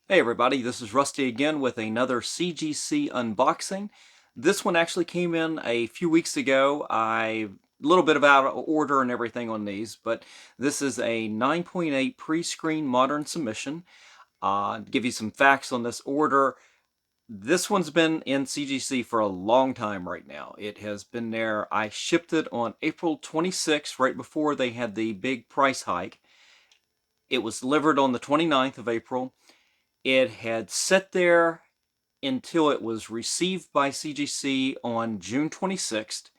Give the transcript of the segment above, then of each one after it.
Hey everybody, this is Rusty again with another CGC unboxing. This one actually came in a few weeks ago. A little bit of out of order and everything on these, but this is a 9.8 pre-screen modern submission. Give you some facts on this order. This one's been in CGC for a long time right now. It has been there. I shipped it on April 26th, right before they had the big price hike. It was delivered on the 29th of April. It had sat there until it was received by CGC on June 26th.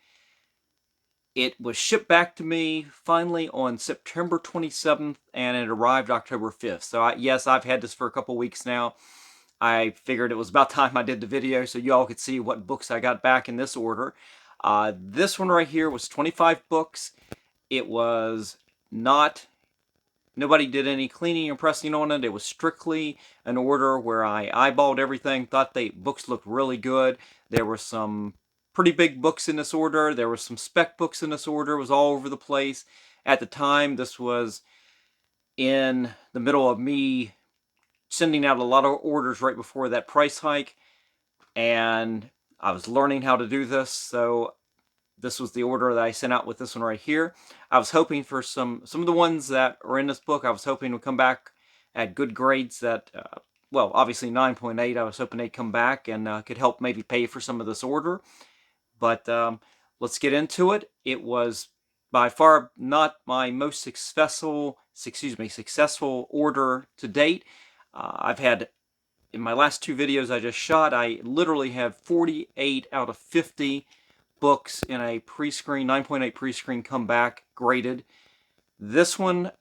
It was shipped back to me finally on September 27th, and it arrived October 5th. So yes, I've had this for a couple weeks now. I figured it was about time I did the video so you all could see what books I got back in this order. This one right here was 25 books. It was not... Nobody did any cleaning and pressing on it. It was strictly an order where I eyeballed everything, thought the books looked really good. There were some pretty big books in this order. There were some spec books in this order. It was all over the place. At the time, this was in the middle of me sending out a lot of orders right before that price hike, and I was learning how to do this, so this was the order that I sent out with this one right here. I was hoping for some of the ones that are in this book, I was hoping would come back at good grades that, well, obviously 9.8, I was hoping they'd come back and could help maybe pay for some of this order. But let's get into it. It was by far not my most successful order to date. I've had, in my last two videos I just shot, I literally have 48 out of 50 books in a pre-screen, 9.8 pre-screen come back graded. This one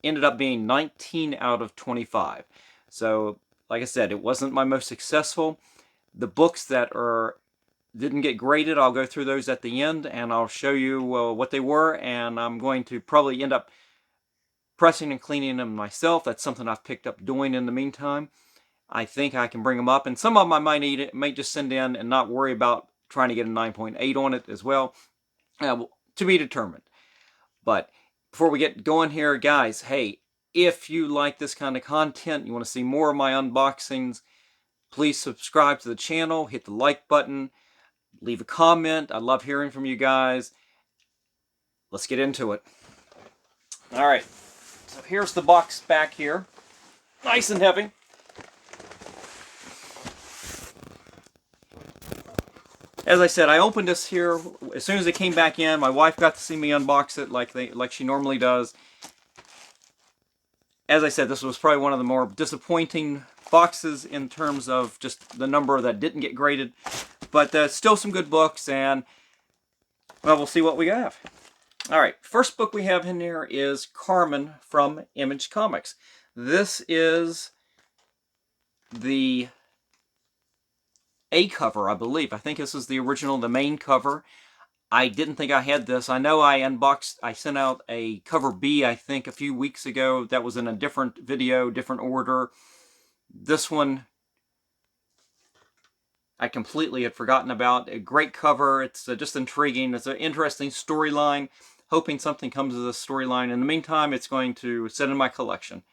ended up being 19 out of 25. So, like I said, it wasn't my most successful. The books that didn't get graded, I'll go through those at the end and I'll show you what they were, and I'm going to probably end up pressing and cleaning them myself. That's something I've picked up doing in the meantime. I think I can bring them up, and some of them I might just send in and not worry about trying to get a 9.8 on it as well. To be determined. But before we get going here, guys, hey, if you like this kind of content, you want to see more of my unboxings, please subscribe to the channel, hit the like button, leave a comment. I love hearing from you guys. Let's get into it. All right, so here's the box back here. Nice and heavy. As I said, I opened this here as soon as it came back in. My wife got to see me unbox it like she normally does. As I said, this was probably one of the more disappointing boxes in terms of just the number that didn't get graded. But still some good books, and, well, we'll see what we have. All right, first book we have in here is Carmen from Image Comics. This is the A cover, I believe. I think this is the original, the main cover. I didn't think I had this. I know I sent out a cover B, I think, a few weeks ago. That was in a different video, different order. This one, I completely had forgotten about. A great cover. It's just intriguing. It's an interesting storyline. Hoping something comes of this storyline. In the meantime, it's going to sit in my collection.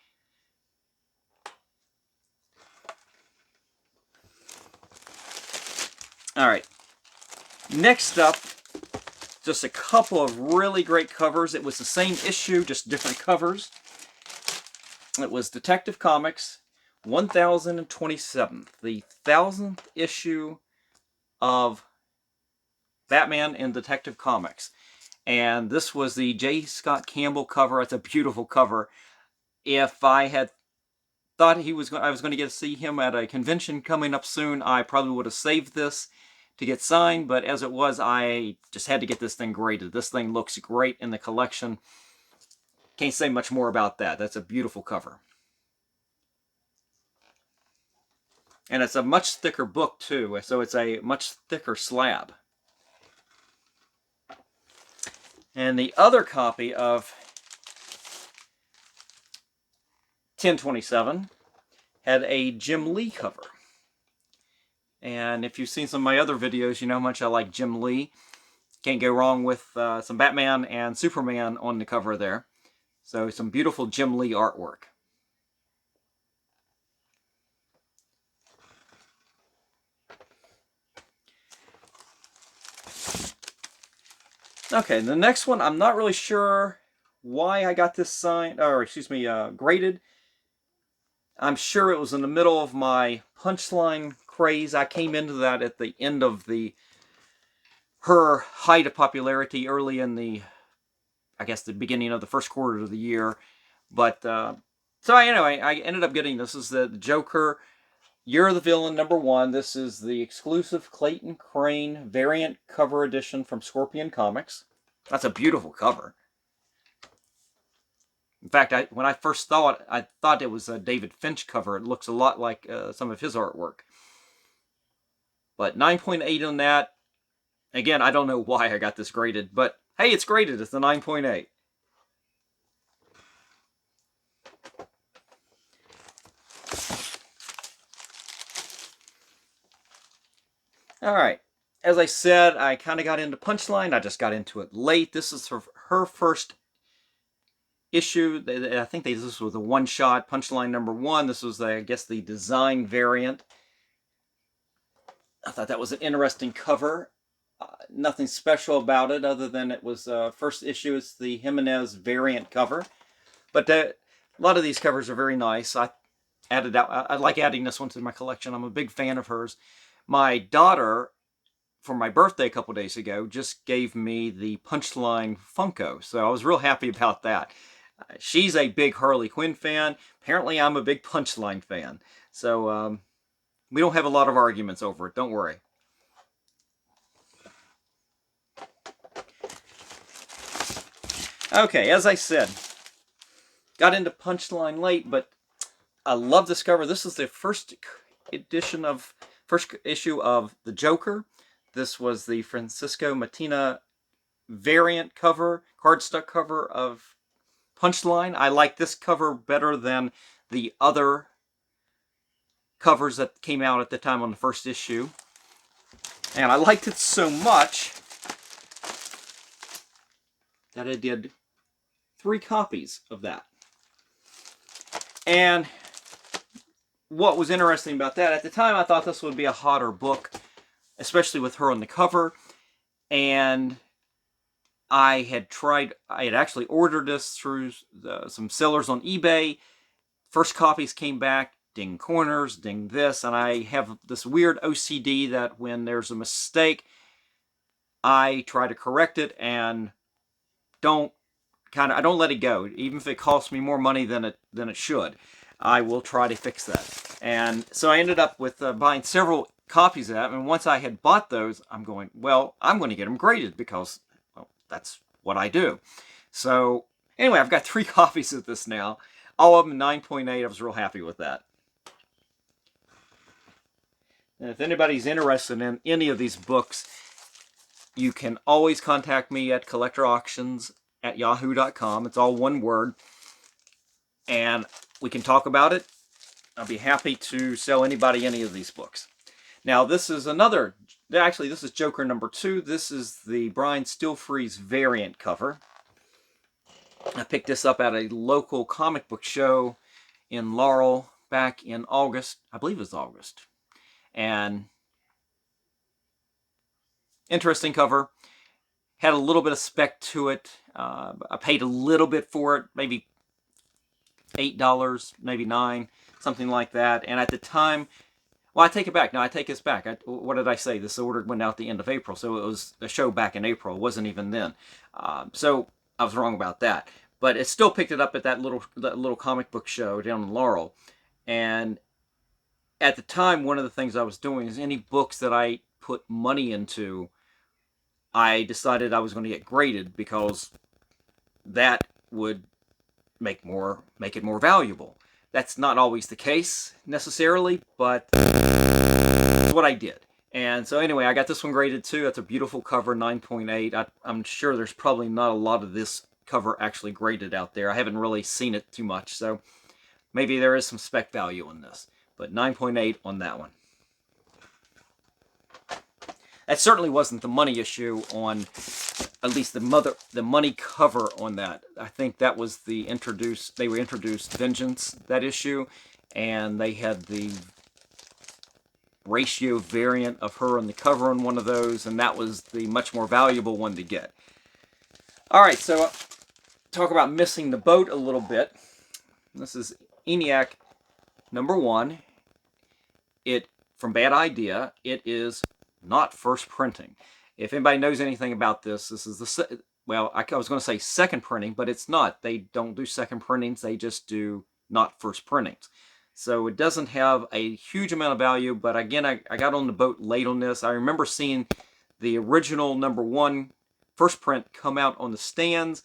All right. Next up, just a couple of really great covers. It was the same issue, just different covers. It was Detective Comics 1027th, the 1000th issue of Batman and Detective Comics. And this was the J. Scott Campbell cover. It's a beautiful cover. If I had thought I was going to get to see him at a convention coming up soon, I probably would have saved this to get signed, but as it was, I just had to get this thing graded. This thing looks great in the collection. Can't say much more about that. That's a beautiful cover. And it's a much thicker book, too, so it's a much thicker slab. And the other copy of 1027 had a Jim Lee cover. And if you've seen some of my other videos, you know how much I like Jim Lee. Can't go wrong with some Batman and Superman on the cover there. So some beautiful Jim Lee artwork. Okay, the next one, I'm not really sure why I got this signed, or excuse me, graded. I'm sure it was in the middle of my punchline craze. I came into that at the end of her height of popularity early in I guess, the beginning of the first quarter of the year. But, so anyway, I ended up getting this. This is the Joker, You're the Villain #1. This is the exclusive Clayton Crane variant cover edition from Scorpion Comics. That's a beautiful cover. In fact, when I first saw it, I thought it was a David Finch cover. It looks a lot like some of his artwork. But 9.8 on that. Again, I don't know why I got this graded, but hey, it's graded. It's a 9.8. All right. As I said, I kind of got into Punchline. I just got into it late. This is her first issue. I think this was a one-shot, Punchline #1. This was, I guess, the design variant. I thought that was an interesting cover. Nothing special about it other than it was first issue. It's the Jimenez variant cover. But a lot of these covers are very nice. I like adding this one to my collection. I'm a big fan of hers. My daughter, for my birthday a couple days ago, just gave me the Punchline Funko. So I was real happy about that. She's a big Harley Quinn fan. Apparently I'm a big Punchline fan. So we don't have a lot of arguments over it. Don't worry. Okay, as I said, got into Punchline late, but I love this cover. This is the first issue of the Joker. This was the Francisco Mattina variant cover, cardstock cover of Punchline. I like this cover better than the other covers that came out at the time on the first issue. And I liked it so much that I did 3 copies of that. And what was interesting about that, at the time I thought this would be a hotter book, especially with her on the cover. And I had actually ordered this through some sellers on eBay. First copies came back, ding corners, ding this, and I have this weird OCD that when there's a mistake, I try to correct it and I don't let it go, even if it costs me more money than it should. I will try to fix that. And so I ended up with buying several copies of that, and once I had bought those, I'm going, well, I'm going to get them graded because, well, that's what I do. So anyway, I've got 3 copies of this now. All of them 9.8. I was real happy with that. And if anybody's interested in any of these books, you can always contact me at collectorauctions@yahoo.com. It's all one word. And we can talk about it. I'll be happy to sell anybody any of these books. Now, this is this is Joker #2. This is the Brian Stilfreeze variant cover. I picked this up at a local comic book show in Laurel back in August. I believe it was August. And interesting cover. Had a little bit of spec to it. I paid a little bit for it, maybe $8, maybe $9, something like that. And at the time, well, I take it back. No, I take this back. What did I say? This order went out at the end of April, so it was a show back in April. It wasn't even then. So I was wrong about that. But it still picked it up at that little comic book show down in Laurel. And at the time, one of the things I was doing is any books that I put money into, I decided I was going to get graded because that would make it more valuable. That's not always the case necessarily, but it's what I did. And so anyway, I got this one graded too. That's a beautiful cover, 9.8. I'm sure there's probably not a lot of this cover actually graded out there. I haven't really seen it too much, so maybe there is some spec value on this. But 9.8 on that one. That certainly wasn't the money issue on, at least the money cover on that. I think that was they were introduced Vengeance, that issue, and they had the ratio variant of her on the cover on one of those, and that was the much more valuable one to get. All right, so talk about missing the boat a little bit. This is ENIAC #1. It, from Bad Idea, it is not first printing. If anybody knows anything about this, this is the, well, I was going to say second printing, but it's not. They don't do second printings. They just do not first printings. So it doesn't have a huge amount of value, but again, I got on the boat late on this. I remember seeing the original #1 first print come out on the stands.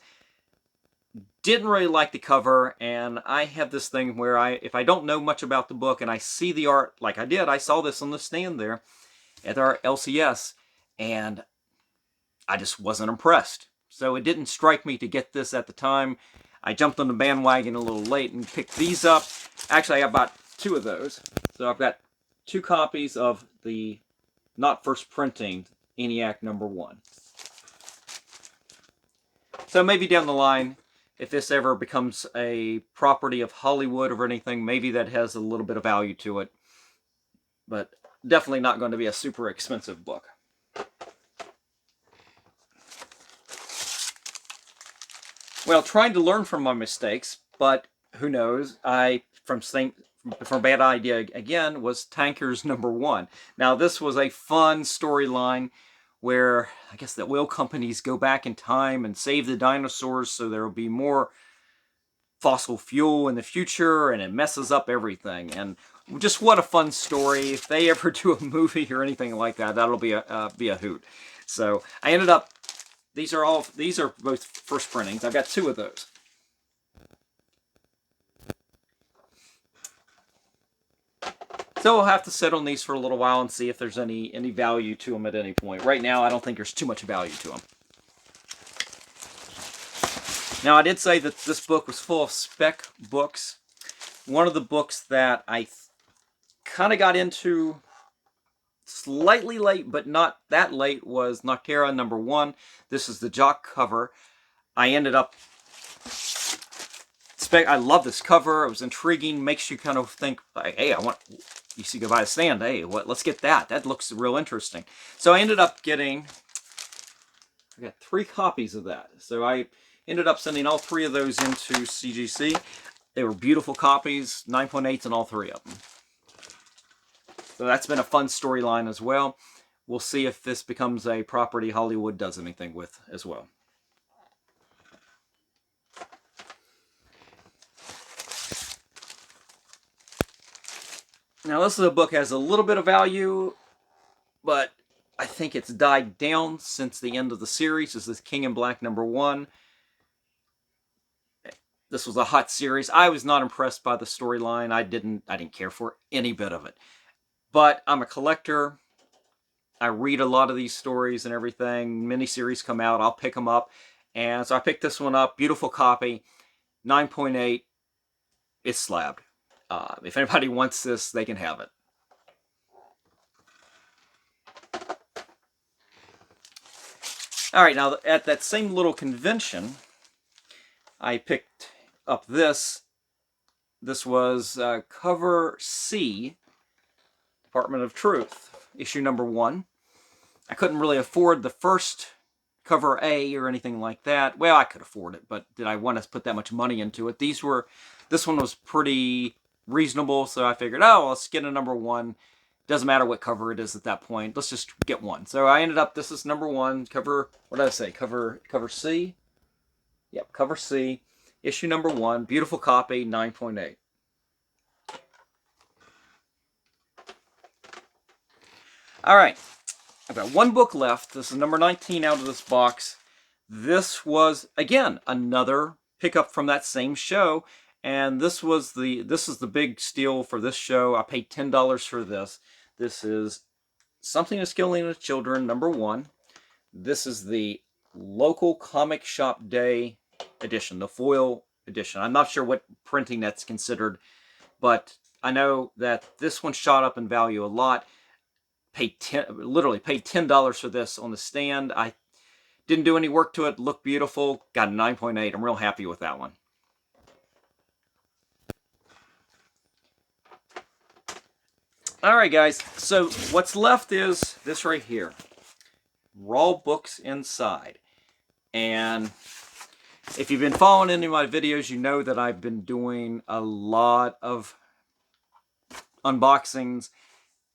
Didn't really like the cover, and I have this thing where if I don't know much about the book and I see the art like I did, I saw this on the stand there at our LCS, and I just wasn't impressed. So it didn't strike me to get this at the time. I jumped on the bandwagon a little late and picked these up. Actually, I bought 2 of those. So I've got 2 copies of the not first printing ENIAC #1. So maybe down the line, if this ever becomes a property of Hollywood or anything, maybe that has a little bit of value to it. But definitely not going to be a super expensive book. Well, trying to learn from my mistakes, but who knows? From Bad Idea again was Tankers #1. Now this was a fun storyline where I guess the oil companies go back in time and save the dinosaurs so there will be more fossil fuel in the future, and it messes up everything. And just what a fun story. If they ever do a movie or anything like that, that'll be a hoot. So I ended up, these are both first printings. I've got 2 of those. So we'll have to sit on these for a little while and see if there's any value to them at any point. Right now, I don't think there's too much value to them. Now, I did say that this book was full of spec books. One of the books that I kind of got into slightly late, but not that late, was Noctera #1. This is the jock cover. I ended up I love this cover. It was intriguing. Makes you kind of think, like, hey, you see, go by the stand. Hey, let's get that. That looks real interesting. So I ended up getting, I got 3 copies of that. So I ended up sending all 3 of those into CGC. They were beautiful copies, 9.8s in all 3 of them. So that's been a fun storyline as well. We'll see if this becomes a property Hollywood does anything with as well. Now this is a book that has a little bit of value, but I think it's died down since the end of the series. This is King in Black #1. This was a hot series. I was not impressed by the storyline. I didn't care for any bit of it. But I'm a collector. I read a lot of these stories and everything. Miniseries come out, I'll pick them up. And so I picked this one up. Beautiful copy. 9.8. It's slabbed. If anybody wants this, they can have it. All right, now at that same little convention, I picked up this. This was cover C, Department of Truth, issue #1. I couldn't really afford the first cover A or anything like that. Well, I could afford it, but did I want to put that much money into it? This one was pretty reasonable, so I figured, oh, let's get a #1. Doesn't matter what cover it is at that point. Let's just get one. So I ended up, this is #1, cover, what did I say? Cover C? Yep, cover C, issue #1, beautiful copy, 9.8. All right, I've got 1 book left. This is number 19 out of this box. This was, again, another pickup from that same show. And this is the big steal for this show. I paid $10 for this. This is Something is Killing the Children #1. This is the local comic shop day edition, the foil edition. I'm not sure what printing that's considered, but I know that this one shot up in value a lot. Literally paid $10 for this on the stand. I didn't do any work to it. Looked beautiful. Got a 9.8. I'm real happy with that one. All right, guys. So what's left is this right here. Raw Books Inside. And if you've been following any of my videos, you know that I've been doing a lot of unboxings.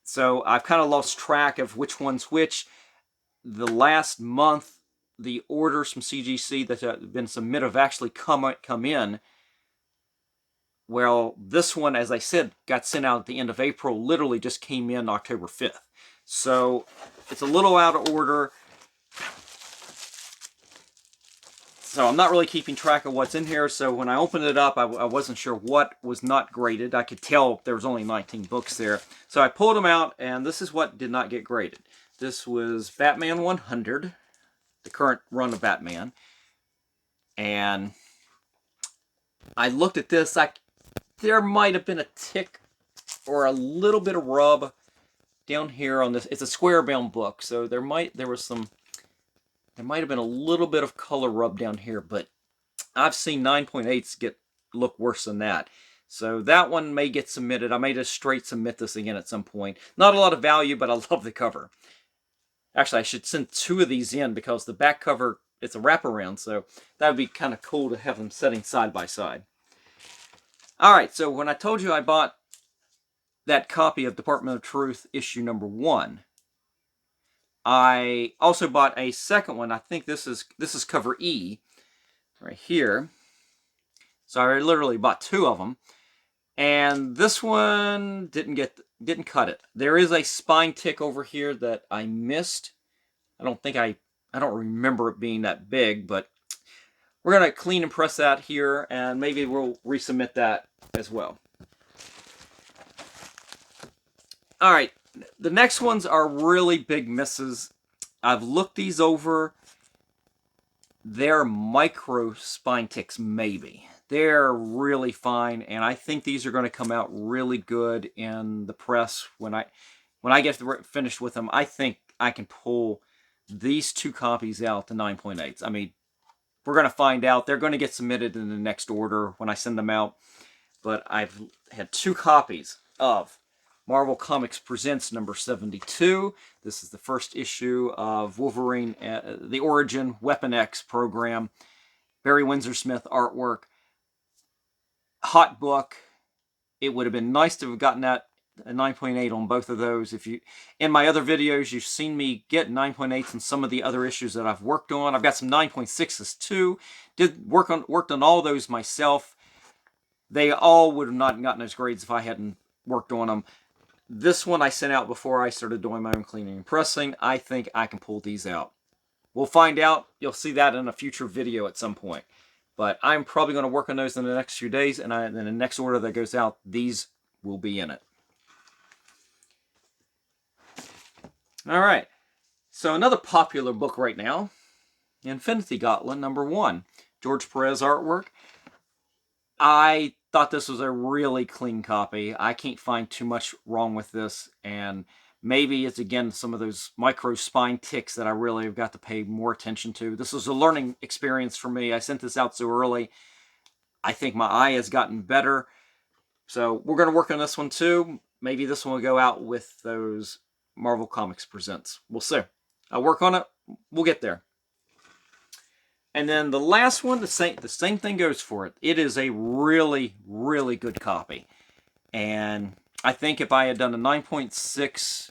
So I've kind of lost track of which one's which. The last month, the orders from CGC that have been submitted have actually come in. Well, this one, as I said, got sent out at the end of April, literally just came in October 5th. So it's a little out of order. So I'm not really keeping track of what's in here. So when I opened it up, I wasn't sure what was not graded. I could tell there was only 19 books there. So I pulled them out, and this is what did not get graded. This was Batman 100, the current run of Batman. And I looked at this. There might have been a tick or a little bit of rub down here on this. It's a square bound book, so there might have been a little bit of color rub down here, but I've seen 9.8s look worse than that. So that one may get submitted. I may just straight submit this again at some point. Not a lot of value, but I love the cover. Actually, I should send 2 of these in because the back cover, it's a wraparound, so that would be kind of cool to have them sitting side by side. Alright, so when I told you I bought that copy of Department of Truth issue number 1, I also bought a second one. I think this is cover E, right here. So I literally bought 2 of them. And this one didn't cut it. There is a spine tick over here that I missed. I don't remember it being that big, but we're going to clean and press that here, and maybe we'll resubmit that as well. All right, the next ones are really big misses. I've looked these over. They're micro spine ticks, maybe. They're really fine, and I think these are going to come out really good in the press when I get finished with them. I think I can pull these 2 copies out to 9.8s. I mean, we're going to find out. They're going to get submitted in the next order when I send them out. But I've had 2 copies of Marvel Comics Presents number 72. This is the first issue of Wolverine, the Origin Weapon X program. Barry Windsor-Smith artwork. Hot book. It would have been nice to have gotten that a 9.8 on both of those. In my other videos, you've seen me get 9.8s in some of the other issues that I've worked on. I've got some 9.6s too. Worked on all those myself. They all would have not gotten those grades if I hadn't worked on them. This one I sent out before I started doing my own cleaning and pressing. I think I can pull these out. We'll find out. You'll see that in a future video at some point. But I'm probably going to work on those in the next few days, and in the next order that goes out, these will be in it. All right. So another popular book right now, Infinity Gauntlet number 1. George Perez artwork. I thought this was a really clean copy. I can't find too much wrong with this, and maybe it's, again, some of those micro spine ticks that I really have got to pay more attention to. This was a learning experience for me. I sent this out so early. I think my eye has gotten better. So we're going to work on this one too. Maybe this one will go out with those Marvel Comics Presents. We'll see. I'll work on it. We'll get there. And then the last one, the same thing goes for it. It is a really, really good copy. And I think if I had done a 9.6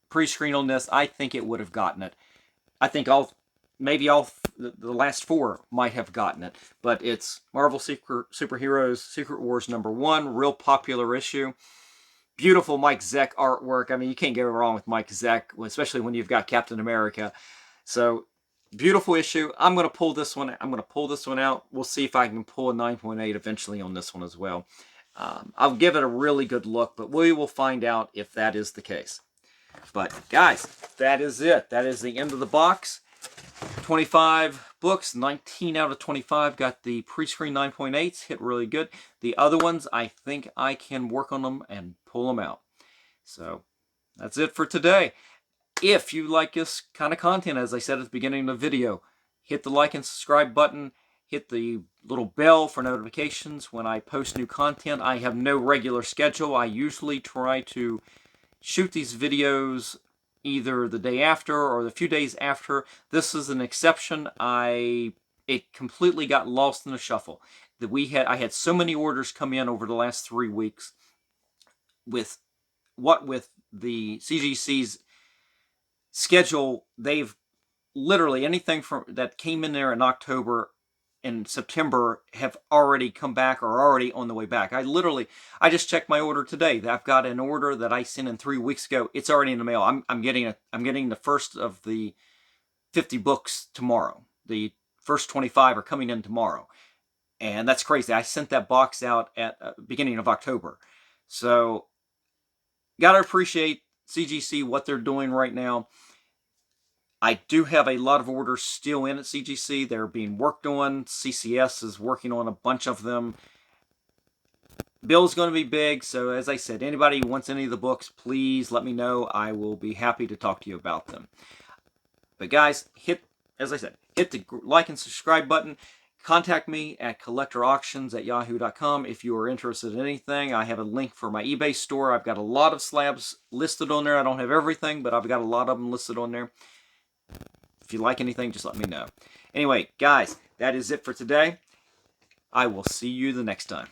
pre-screen on this, I think it would have gotten it. I think maybe all the last 4 might have gotten it. But it's Marvel Superheroes Secret Wars number 1, real popular issue. Beautiful Mike Zeck artwork. I mean, you can't go wrong with Mike Zeck, especially when you've got Captain America. So, beautiful issue. I'm going to pull this one. I'm going to pull this one out. We'll see if I can pull a 9.8 eventually on this one as well. I'll give it a really good look, but we will find out if that is the case. But, guys, that is it. That is the end of the box. 25 books, 19 out of 25 got the pre-screen 9.8s, hit really good. The other ones, I think I can work on them and pull them out. So, that's it for today. If you like this kind of content, as I said at the beginning of the video, hit the like and subscribe button. Hit the little bell for notifications when I post new content. I have no regular schedule. I usually try to shoot these videos either the day after or the few days after. This is an exception. It completely got lost in the shuffle. I had so many orders come in over the last 3 weeks with the CGC's schedule. They've literally anything from that came in there in October and September have already come back or are already on the way back. I just checked my order today. I've got an order that I sent in 3 weeks ago. It's already in the mail. I'm getting the first of the 50 books tomorrow. The first 25 are coming in tomorrow. And that's crazy. I sent that box out at beginning of October. So gotta appreciate CGC, what they're doing right now. I do have a lot of orders still in at CGC. They're being worked on. CCS is working on a bunch of them. Bill's going to be big, so as I said, anybody who wants any of the books, please let me know. I will be happy to talk to you about them. But guys, as I said, hit the like and subscribe button. Contact me at collectorauctions@yahoo.com if you are interested in anything. I have a link for my eBay store. I've got a lot of slabs listed on there. I don't have everything, but I've got a lot of them listed on there. If you like anything, just let me know. Anyway, guys, that is it for today. I will see you the next time.